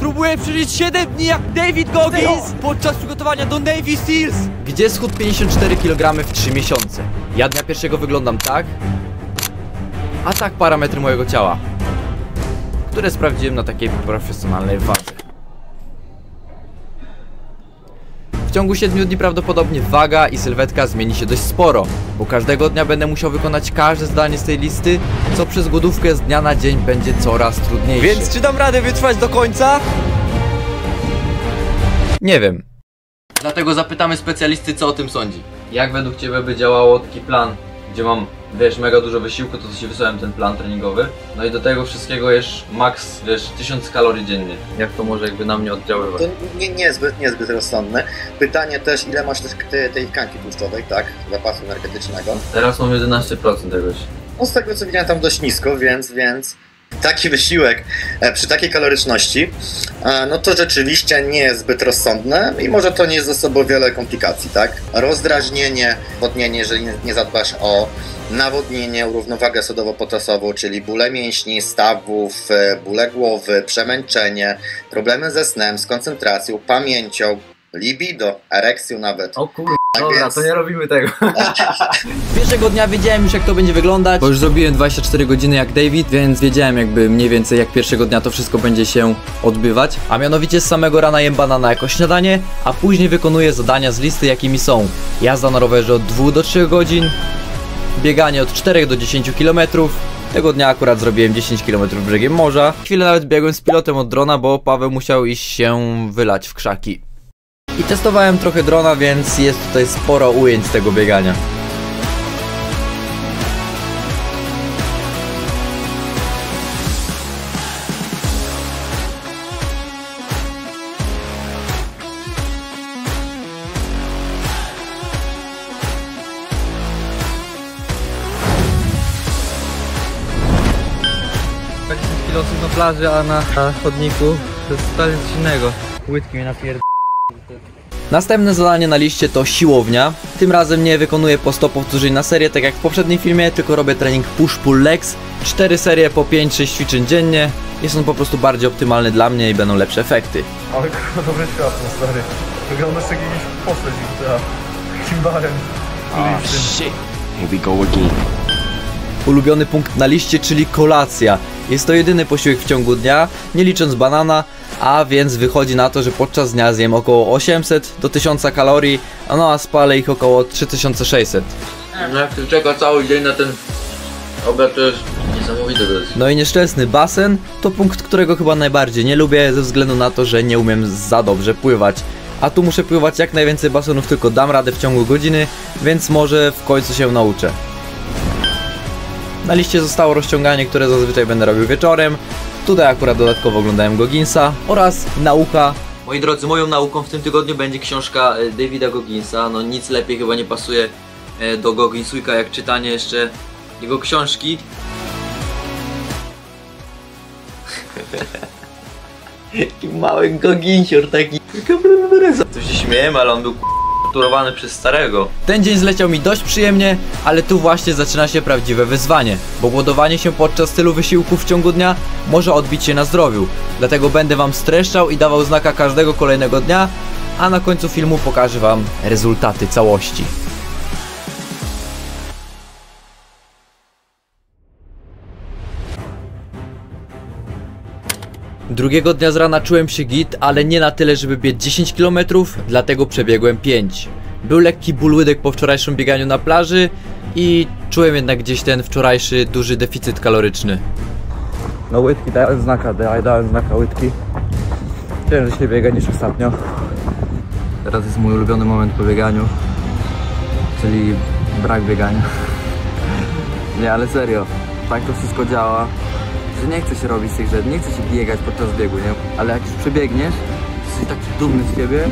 Próbuję przeżyć 7 dni jak David Goggins podczas przygotowania do Navy Seals. Gdzie schudł 54 kg w 3 miesiące? Ja dnia pierwszego wyglądam tak, a tak parametry mojego ciała, które sprawdziłem na takiej profesjonalnej wadze. W ciągu 7 dni prawdopodobnie waga i sylwetka zmieni się dość sporo, bo każdego dnia będę musiał wykonać każde zadanie z tej listy, co przez głodówkę z dnia na dzień będzie coraz trudniejsze. Więc czy dam radę wytrwać do końca? Nie wiem. Dlatego zapytamy specjalisty, co o tym sądzi. Jak według Ciebie by działało taki plan, gdzie mam, wiesz, mega dużo wysiłku, to Ci wysłałem ten plan treningowy. No i do tego wszystkiego jesz max, wiesz, 1000 kalorii dziennie. Jak to może jakby na mnie oddziaływać? To niezbyt rozsądne. Pytanie też, ile masz tej tkanki tłuszczowej, tak? Zapasu energetycznego. Teraz mam 11% tegoś. No z tego co widziałem tam dość nisko, więc taki wysiłek przy takiej kaloryczności, no to rzeczywiście nie jest zbyt rozsądne i może to nieść ze sobą wiele komplikacji, tak? Rozdrażnienie, wodnienie, jeżeli nie zadbasz o nawodnienie, równowagę sodowo-potasową, czyli bóle mięśni, stawów, bóle głowy, przemęczenie, problemy ze snem, z koncentracją, pamięcią, libido, erekcją nawet. O kurde, dobra, więc... to nie robimy tego. Pierwszego dnia wiedziałem już jak to będzie wyglądać, bo już zrobiłem 24 godziny jak David, więc wiedziałem jakby mniej więcej jak pierwszego dnia to wszystko będzie się odbywać. A mianowicie z samego rana jem banana jako śniadanie, a później wykonuję zadania z listy jakimi są: jazda na rowerze od 2 do 3 godzin, bieganie od 4 do 10 km. Tego dnia akurat zrobiłem 10 km brzegiem morza. Chwilę nawet biegłem z pilotem od drona, bo Paweł musiał iść się wylać w krzaki. I testowałem trochę drona, więc jest tutaj sporo ujęć z tego biegania. Tak 10 kilosów na plaży, a na chodniku to jest totalnie coś innego. Łydki mnie napierd... Następne zadanie na liście to siłownia. Tym razem nie wykonuję po 100 powtórzeń na serię, tak jak w poprzednim filmie, tylko robię trening push-pull legs. 4 serie po 5-6 ćwiczeń dziennie. Jest on po prostu bardziej optymalny dla mnie i będą lepsze efekty. Ale kurwa, dobre światło, stary. Wyglądasz jak jakiś postać, Kimbarem. Shit. Here we go again. Ulubiony punkt na liście, czyli kolacja. Jest to jedyny posiłek w ciągu dnia, nie licząc banana, a więc wychodzi na to, że podczas dnia zjem około 800 do 1000 kalorii, no a spalę ich około 3600. No jak ty czeka cały dzień na ten obiad, to jest niesamowite. No i nieszczęsny basen to punkt, którego chyba najbardziej nie lubię, ze względu na to, że nie umiem za dobrze pływać. A tu muszę pływać jak najwięcej basenów, tylko dam radę w ciągu godziny, więc może w końcu się nauczę. Na liście zostało rozciąganie, które zazwyczaj będę robił wieczorem. Tutaj akurat dodatkowo oglądałem Gogginsa oraz nauka. Moi drodzy, moją nauką w tym tygodniu będzie książka Davida Gogginsa. No nic lepiej chyba nie pasuje do Gogginsweeka jak czytanie jeszcze jego książki. Taki mały Gogginsior taki. To się śmiałem, ale on był torturowany przez starego. Ten dzień zleciał mi dość przyjemnie, ale tu właśnie zaczyna się prawdziwe wyzwanie, bo głodowanie się podczas tylu wysiłków w ciągu dnia może odbić się na zdrowiu. Dlatego będę wam streszczał i dawał znaka każdego kolejnego dnia, a na końcu filmu pokażę wam rezultaty całości. Drugiego dnia z rana czułem się git, ale nie na tyle, żeby biec 10 km, dlatego przebiegłem 5. Był lekki ból łydek po wczorajszym bieganiu na plaży i czułem jednak gdzieś ten wczorajszy duży deficyt kaloryczny. No łydki dałem znaka łydki. Ciężej biega niż ostatnio. Teraz jest mój ulubiony moment po bieganiu, czyli brak biegania. Nie, ale serio, tak to wszystko działa, że nie chce się robić tych rzeczy, nie chce się biegać podczas biegu, nie? Ale jak już przebiegniesz, jesteś taki dumny z siebie,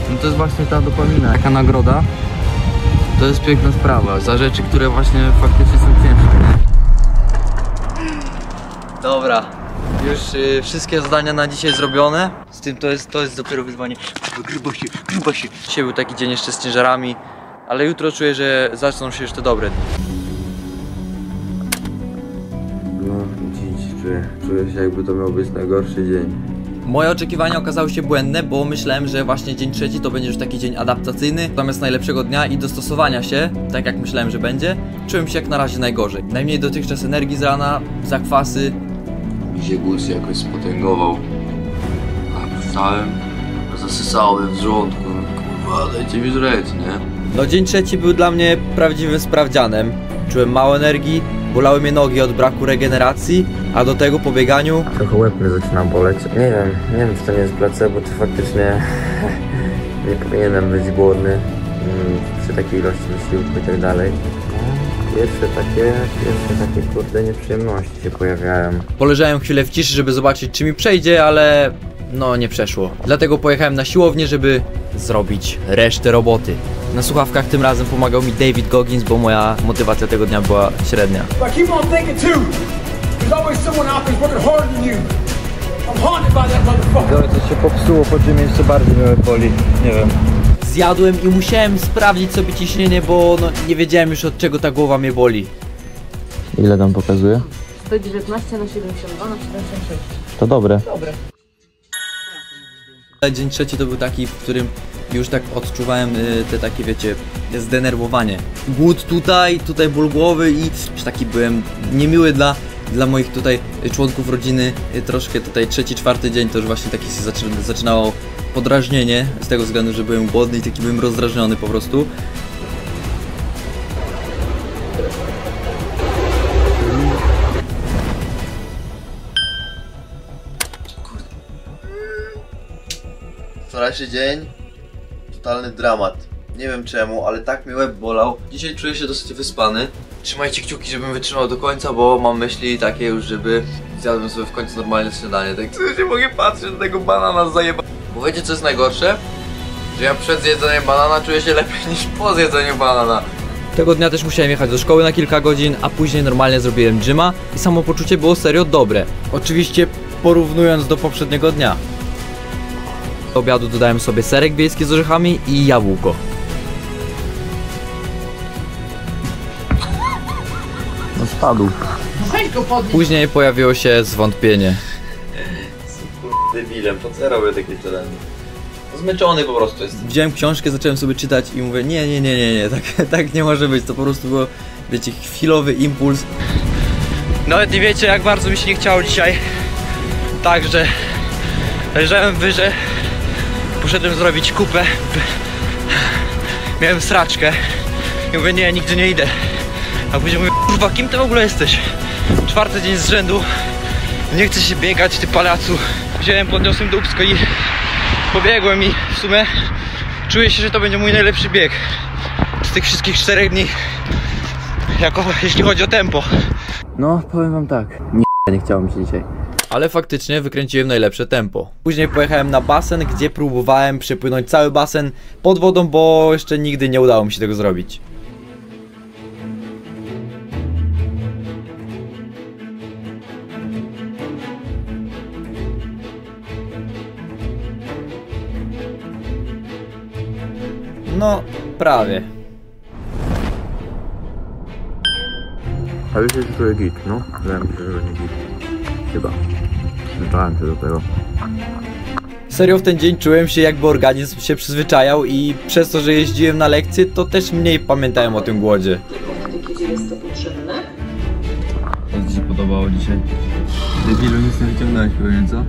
no to jest właśnie ta dopamina, taka nagroda. To jest piękna sprawa, za rzeczy, które właśnie faktycznie są ciężkie, nie? Dobra, już wszystkie zadania na dzisiaj zrobione. Z tym to jest dopiero wyzwanie. Gruba się. Dzisiaj był taki dzień jeszcze z ciężarami, ale jutro czuję, że zaczną się już te dobre dni. No, dziś czuję się jakby to miał być najgorszy dzień. Moje oczekiwania okazały się błędne, bo myślałem, że właśnie dzień trzeci to będzie już taki dzień adaptacyjny, zamiast najlepszego dnia i dostosowania się, tak jak myślałem, że będzie. Czułem się jak na razie najgorzej. Najmniej dotychczas energii z rana, zakwasy. Mi się głód jakoś spotęgował. A wstałem, zasysało mnie w żołądku. Kurwa, dajcie mi żreć, nie? No dzień trzeci był dla mnie prawdziwym sprawdzianem. Czułem mało energii, bolały mnie nogi od braku regeneracji, a do tego po bieganiu trochę łeb mnie zaczyna boleć. Nie wiem czy to nie jest placebo, czy faktycznie nie powinienem być głodny przy takiej ilości wysiłku i tak dalej. Pierwsze takie kurde nieprzyjemności się pojawiają. poleżałem chwilę w ciszy, żeby zobaczyć czy mi przejdzie, ale no nie przeszło. Dlatego pojechałem na siłownię, żeby zrobić resztę roboty. Na słuchawkach tym razem pomagał mi David Goggins, bo moja motywacja tego dnia była średnia. But keep on thinking too. There's always someone out there working harder than you. I'm haunted by that motherfucker. Ale coś się popsuło, po czym jeszcze bardziej mnie boli. Nie wiem. Zjadłem i musiałem sprawdzić sobie ciśnienie, bo no, nie wiedziałem już od czego ta głowa mnie boli. Ile tam pokazuje? 119 na 72 na 76. To dobre. Dzień trzeci to był taki, w którym już tak odczuwałem te takie, wiecie, zdenerwowanie. Głód tutaj ból głowy i już taki byłem niemiły dla moich tutaj członków rodziny. Troszkę tutaj trzeci, czwarty dzień to już właśnie taki się zaczynało podrażnienie z tego względu, że byłem głodny i taki byłem rozdrażniony po prostu. Wczorajszy dzień, totalny dramat. Nie wiem czemu, ale tak mi łeb bolał. Dzisiaj czuję się dosyć wyspany. Trzymajcie kciuki, żebym wytrzymał do końca, bo mam myśli takie już, żeby zjadłem sobie w końcu normalne śniadanie. Tak sobie nie mogę patrzeć na tego banana zajeba. Bo wiecie co jest najgorsze? Że ja przed zjedzeniem banana czuję się lepiej niż po zjedzeniu banana. Tego dnia też musiałem jechać do szkoły na kilka godzin, a później normalnie zrobiłem gyma i samopoczucie było serio dobre. Oczywiście porównując do poprzedniego dnia. Do obiadu dodałem sobie serek wiejski z orzechami i jabłko. No spadł. Później pojawiło się zwątpienie. Debilem, po co ja robię takie challenge? Zmęczony po prostu jest. Wziąłem książkę, zacząłem sobie czytać i mówię nie, tak nie może być, to po prostu było, wiecie, chwilowy impuls. Nawet nie wiecie jak bardzo mi się nie chciało dzisiaj. Także leżałem wyżej, poszedłem zrobić kupę, miałem sraczkę i mówię nie, nigdzie nie idę. A później mówię, kurwa, kim ty w ogóle jesteś? Czwarty dzień z rzędu, nie chcę się biegać, ty palacu. Wziąłem, podniosłem dupsko i pobiegłem i w sumie czuję się, że to będzie mój najlepszy bieg z tych wszystkich 4 dni, jeśli chodzi o tempo. No, powiem wam tak. Nie chciało mi się dzisiaj. Ale faktycznie wykręciłem najlepsze tempo. Później pojechałem na basen, gdzie próbowałem przepłynąć cały basen pod wodą, bo jeszcze nigdy nie udało mi się tego zrobić. No, prawie. A już jest trochę git, no. Wiem, że nie git. Chyba. Przyzwyczaiłem się do tego. Serio w ten dzień czułem się jakby organizm się przyzwyczajał i przez to, że jeździłem na lekcje, to też mniej pamiętałem o tym głodzie. Gdzie jest to potrzebne? Co ci się podobało dzisiaj? Debilu, nic nie wyciągnąłeś pewnie, co?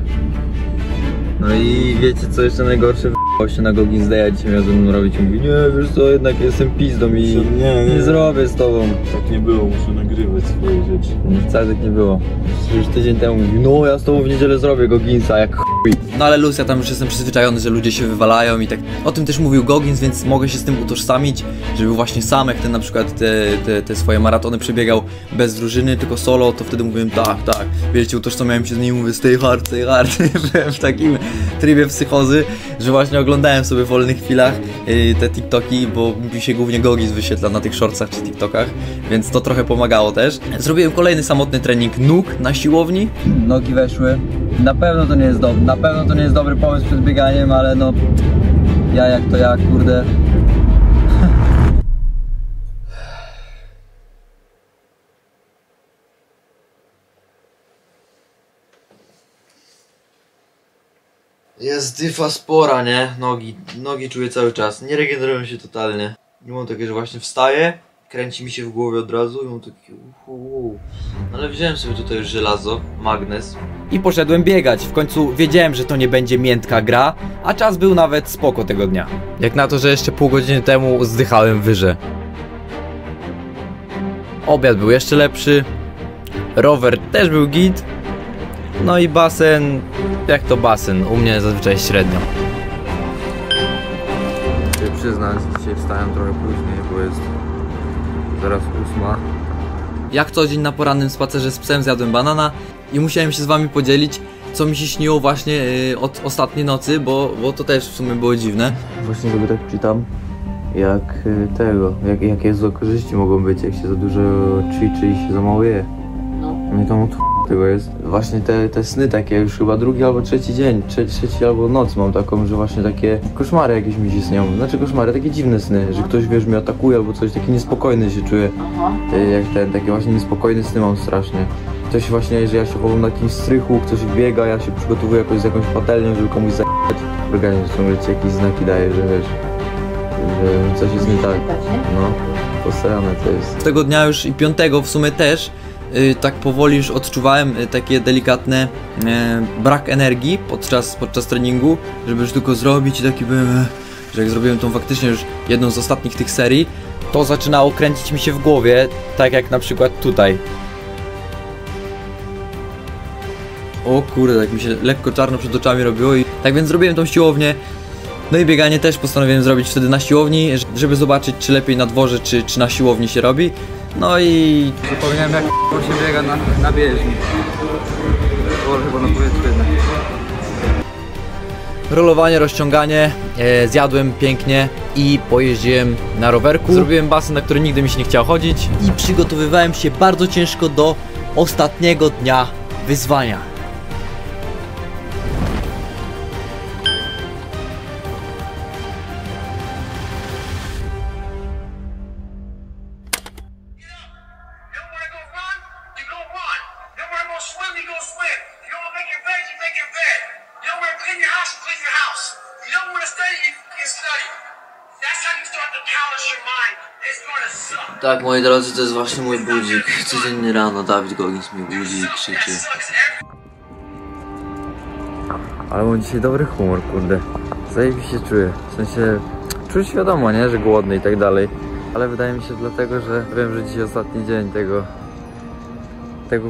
No i wiecie co jeszcze najgorsze? W***ał się na Goggins Day'a, dzisiaj miał ze mną robić i mówi nie, wiesz co, jednak jestem pizdą i nie zrobię z tobą. Tak nie było, muszę nagrywać swoje rzeczy. Wcale tak nie było. Już tydzień temu mówił, no ja z tobą w niedzielę zrobię Gogginsa, jak chuj. No ale luz, ja tam już jestem przyzwyczajony, że ludzie się wywalają i tak. O tym też mówił Goggins, więc mogę się z tym utożsamić, żeby właśnie sam, jak ten na przykład te swoje maratony przebiegał bez drużyny, tylko solo, to wtedy mówiłem tak, wiecie, utożsamiałem się z nim, mówię stay hard, byłem w takim trybie psychozy, że właśnie oglądałem sobie w wolnych chwilach te TikToki, bo mi się głównie Goggins wyświetla na tych shortsach czy TikTokach, więc to trochę pomagało też. Zrobiłem kolejny samotny trening nóg na siłowni. Nogi weszły. Na pewno to nie jest dobry pomysł przed bieganiem, ale no ja, kurde. Jest dyfa spora, nie? Nogi czuję cały czas, nie regenerują się totalnie. I mam takie, że właśnie wstaję, kręci mi się w głowie od razu i mam takie Ale wziąłem sobie tutaj już żelazo, magnes. I poszedłem biegać. W końcu wiedziałem, że to nie będzie miętka gra, a czas był nawet spoko tego dnia. Jak na to, że jeszcze pół godziny temu zdychałem wyże. Obiad był jeszcze lepszy. Rower też był git. No i basen, jak to basen, u mnie zazwyczaj średnio. Chcę przyznać, dzisiaj wstałem trochę później, bo jest zaraz 8. Jak co dzień na porannym spacerze z psem zjadłem banana i musiałem się z wami podzielić, co mi się śniło właśnie od ostatniej nocy, bo to też w sumie było dziwne. Właśnie sobie tak czytam, jakie złe korzyści mogą być, jak się za dużo ćwiczy i się za mało je. No i tam tego jest. Właśnie te sny takie już chyba drugi albo trzeci dzień, trzeci albo noc mam taką, że właśnie takie koszmary jakieś mi się śnią. Znaczy koszmary, takie dziwne sny, że ktoś wiesz mnie atakuje albo coś, taki niespokojny się czuję. Jak takie właśnie niespokojne sny mam strasznie. Coś właśnie, że ja się chowam na jakimś strychu, ktoś biega, ja się przygotowuję jakoś z jakąś patelnią, żeby komuś zajebać. Organizm ciągle ci jakieś znaki daje, że wiesz, że coś jest nie tak. No, posrane to jest. Tego dnia już i 5 w sumie też tak powoli już odczuwałem takie delikatne brak energii podczas treningu, żeby już tylko zrobić i taki byłem, że jak zrobiłem tą faktycznie już jedną z ostatnich tych serii, to zaczynało kręcić mi się w głowie, tak jak na przykład tutaj. O kurde, tak mi się lekko czarno przed oczami robiło i tak więc zrobiłem tą siłownię. No i bieganie też postanowiłem zrobić wtedy na siłowni, żeby zobaczyć, czy lepiej na dworze, czy na siłowni się robi. No i Zapomniałem, jak się biega na bieżni. Chyba na powietrzu jednak. rolowanie, rozciąganie, zjadłem pięknie i pojeździłem na rowerku. Zrobiłem basen, na który nigdy mi się nie chciało chodzić i przygotowywałem się bardzo ciężko do ostatniego dnia wyzwania. Tak, moi drodzy, to jest właśnie mój budzik. Codziennie rano Dawid Goggins mi budzi i krzyczy. Ale mam dzisiaj dobry humor, kurde. Zajebiście się czuję. W sensie, czuję się wiadomo, nie, że głodny i tak dalej. Ale wydaje mi się dlatego, że wiem, że dzisiaj ostatni dzień tego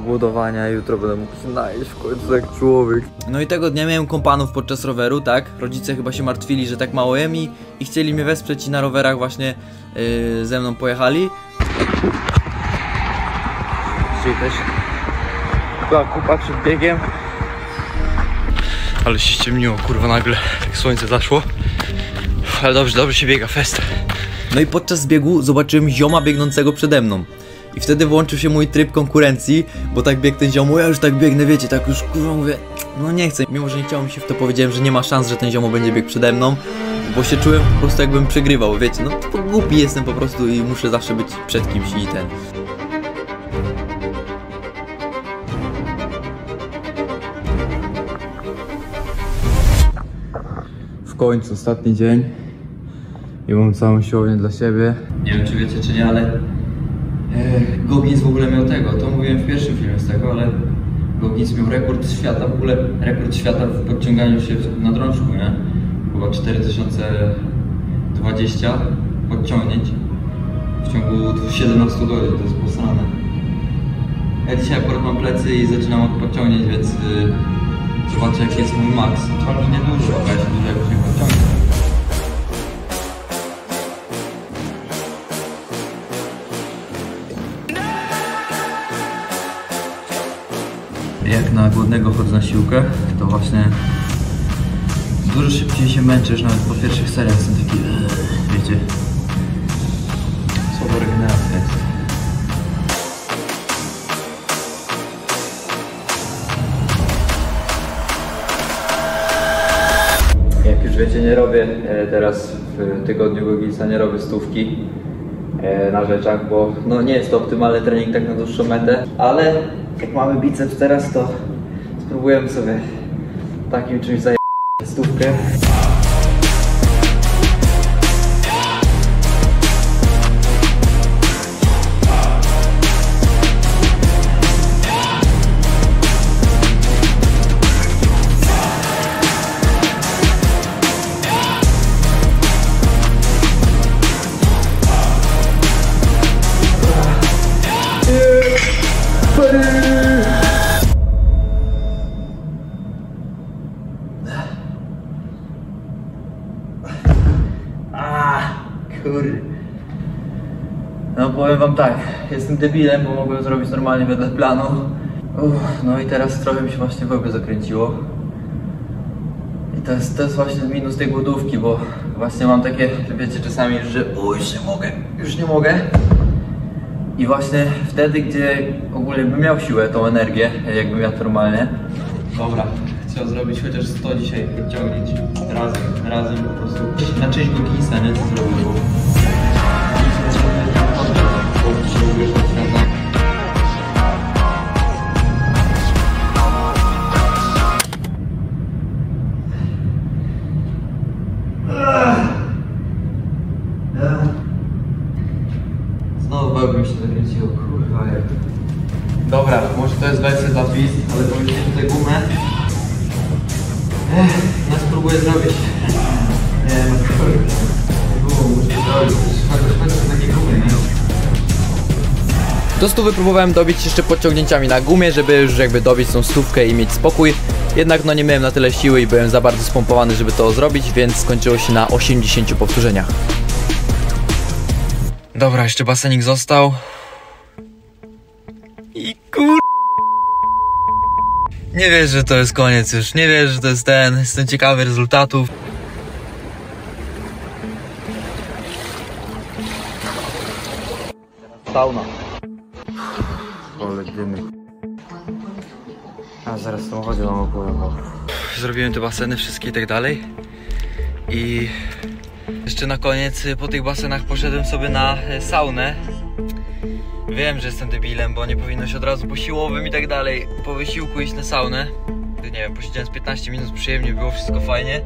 głodowania. Jutro będę mógł się najeść w końcu jak człowiek. No i tego dnia miałem kompanów podczas roweru, tak? Rodzice chyba się martwili, że tak mało jem i chcieli mnie wesprzeć i na rowerach właśnie ze mną pojechali. Dzisiaj też była kupa przed biegiem. Ale się ściemniło, kurwa, nagle, jak słońce zaszło. Ale dobrze się biega, fest. No i podczas biegu zobaczyłem zioma biegnącego przede mną. I wtedy włączył się mój tryb konkurencji, bo tak biegł ten ziomo, ja już tak biegnę, wiecie, tak już kurwa mówię, no nie chcę. Mimo że nie chciało mi się w to, powiedziałem, że nie ma szans, że ten ziomo będzie biegł przede mną, bo się czułem po prostu jakbym przegrywał, wiecie, no to głupi jestem po prostu i muszę zawsze być przed kimś i ten. W końcu ostatni dzień i mam całą siłownię dla siebie. Nie wiem, czy wiecie, czy nie, ale Goggins w ogóle miał tego, to mówiłem w pierwszym filmie z tego, ale Goggins miał rekord świata, w ogóle rekord świata w podciąganiu się na drążku, nie? Chyba 4020 podciągnięć w ciągu 17 godzin, to jest posrane. Ja dzisiaj akurat mam plecy i zaczynam od podciągnięć, więc zobaczę, jaki jest mój max. Chyba, że nie dużo, a jeśli dużo jakoś nie podciągnę. Jak na głodnego chodzę na siłkę, to właśnie dużo szybciej się męczysz, nawet po pierwszych seriach jestem taki, wiecie, słaba regeneracja jest. Jak już wiecie, nie robię teraz w tygodniu Gogginsa, nie robię stówki na rzeczach, bo no nie jest to optymalny trening tak na dłuższą metę, ale jak mamy biceps teraz, to spróbujemy sobie takim czymś zajebać 100. główkę. Kurde. No powiem wam tak, jestem debilem, bo mogłem zrobić normalnie wedle planu. No i teraz trochę mi się właśnie w ogóle zakręciło. I to jest właśnie minus tej głodówki, bo właśnie mam takie, wiecie, czasami, że już nie mogę. I właśnie wtedy, gdzie ogólnie bym miał siłę, tą energię, jakbym miał normalnie. Dobra, trzeba zrobić chociaż 100 dzisiaj, ciągnięć razem po prostu. Na część Gogginsa, nie? Co zrobił? Znowu bałbym się zakręciło, kurwa jak. Dobra, może to jest wersja dla PiS, ale to będzie tutaj gumę. Ja spróbuję zrobić. Nie no kurwa. Muszę zrobić. Szkoda takie gumy, nie? Do 100 próbowałem dobić jeszcze podciągnięciami na gumie, żeby już jakby dobić tą 100 i mieć spokój. Jednak no nie miałem na tyle siły i byłem za bardzo spompowany, żeby to zrobić, więc skończyło się na 80 powtórzeniach. Dobra, jeszcze basenik został. I kur... Nie wierzę, że to jest koniec już, nie wierzę, że to jest ten. Jestem ciekawy rezultatów. Sauna. Ole dymy. A zaraz w samochodzie mam opowiem. Zrobiłem te baseny wszystkie i tak dalej. I jeszcze na koniec po tych basenach poszedłem sobie na saunę. Wiem, że jestem debilem, bo nie powinno się od razu po siłowym i tak dalej po wysiłku iść na saunę. Nie wiem, posiedziałem z 15 minut, przyjemnie było, wszystko fajnie.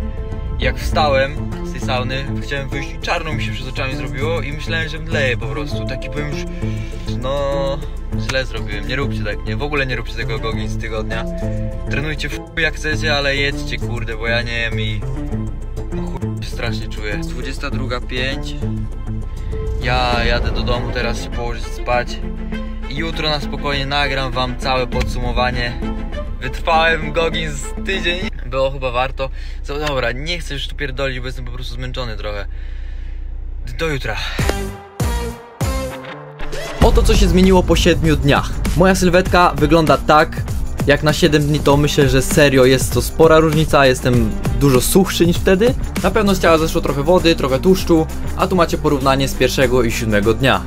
I jak wstałem z tej sauny, chciałem wyjść i czarno mi się przed oczami zrobiło i myślałem, że mdleję po prostu. Taki byłem już, no źle zrobiłem, nie róbcie tak, nie, w ogóle nie róbcie tego Goggins z tygodnia. Trenujcie w jak chcecie, ale jedźcie kurde, bo ja nie wiem i no chuj się strasznie czuję. 22:05. Ja jadę do domu teraz się położyć spać i jutro na spokojnie nagram wam całe podsumowanie. Wytrwałem Goggins tydzień, było chyba warto. Dobra, nie chcę już tu pierdolić, bo jestem po prostu zmęczony trochę. Do jutra. Oto co się zmieniło po 7 dniach. Moja sylwetka wygląda tak. Jak na 7 dni to myślę, że serio jest to spora różnica, jestem dużo suchszy niż wtedy. Na pewno z ciała zeszło trochę wody, trochę tłuszczu, a tu macie porównanie z 1. i 7 dnia.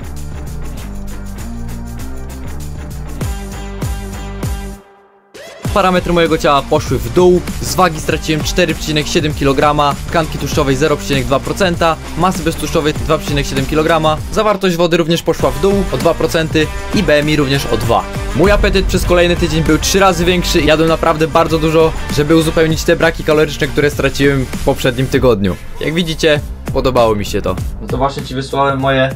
Parametry mojego ciała poszły w dół, z wagi straciłem 4,7 kg, tkanki tłuszczowej 0,2%, masy beztłuszczowej 2,7 kg, zawartość wody również poszła w dół o 2% i BMI również o 2. Mój apetyt przez kolejny tydzień był 3 razy większy i jadłem naprawdę bardzo dużo, żeby uzupełnić te braki kaloryczne, które straciłem w poprzednim tygodniu. Jak widzicie, podobało mi się to. No to właśnie ci wysłałem moje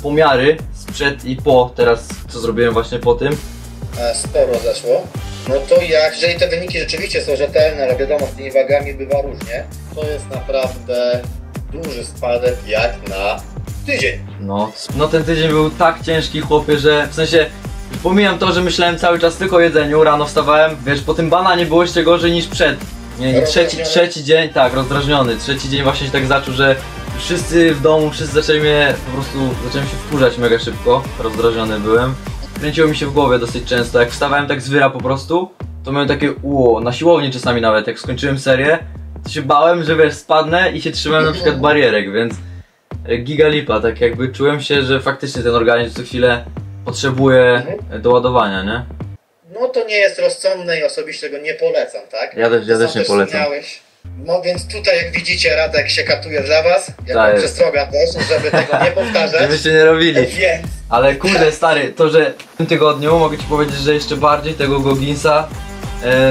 pomiary sprzed i po, teraz co zrobiłem właśnie po tym. Sporo zeszło. No to jeżeli te wyniki rzeczywiście są rzetelne, ale wiadomo, z tymi wagami bywa różnie, to jest naprawdę duży spadek jak na tydzień. No ten tydzień był tak ciężki, chłopie, że w sensie pomijam to, że myślałem cały czas tylko o jedzeniu, rano wstawałem, wiesz, po tym bananie było jeszcze gorzej niż przed. Nie, trzeci dzień, tak, rozdrażniony, trzeci dzień właśnie się tak zaczął, że wszyscy w domu, wszyscy zaczęli się wkurzać mega szybko, rozdrażniony byłem. Kręciło mi się w głowie dosyć często, jak wstawałem tak z wyra po prostu, to miałem takie na siłowni czasami nawet, jak skończyłem serię, to się bałem, że wiesz, spadnę i się trzymałem na przykład barierek, więc giga lipa, tak jakby czułem się, że faktycznie ten organizm co chwilę potrzebuje doładowania, nie? No to nie jest rozsądne i osobiście go nie polecam, tak? Ja też nie polecam. No więc tutaj jak widzicie, Radek się katuje dla was, jako przestroga też, żeby tego nie powtarzać. Żebyście nie robili. Więc... Ale kurde stary, to że w tym tygodniu mogę ci powiedzieć, że jeszcze bardziej tego Gogginsa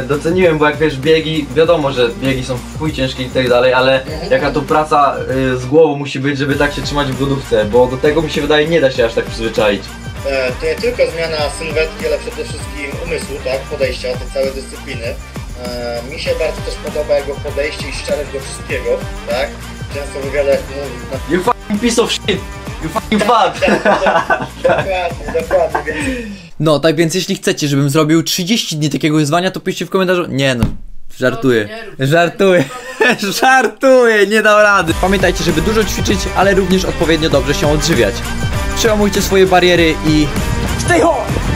doceniłem, bo jak wiesz, biegi, wiadomo, że biegi są w chuj ciężkie i tak dalej, ale jaka to praca z głową musi być, żeby tak się trzymać w głodówce, bo do tego mi się wydaje nie da się aż tak przyzwyczaić. To nie tylko zmiana sylwetki, ale przede wszystkim umysłu, tak, podejścia do całej dyscypliny. Mi się bardzo też podoba jego podejście i szczerość do wszystkiego, tak? Często w wywiadach mówi... You fucking piece of shit! You fucking fuck! Dokładnie, więc... No, tak więc jeśli chcecie, żebym zrobił 30 dni takiego wyzwania, to piszcie w komentarzu. Nie no, żartuję. Żartuję, nie dam rady. Pamiętajcie, żeby dużo ćwiczyć, ale również odpowiednio dobrze się odżywiać. Przełamujcie swoje bariery i... Stay hard!